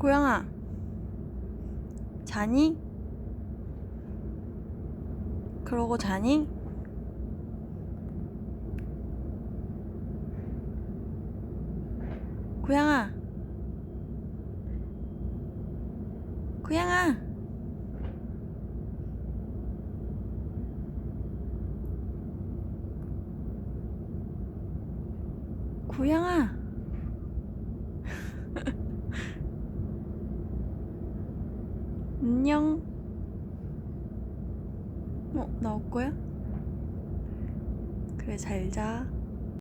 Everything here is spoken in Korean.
고양아, 자니? 그러고 자니? 고양아, 고양아, 고양아. 안녕. 나올 거야? 그래, 잘 자.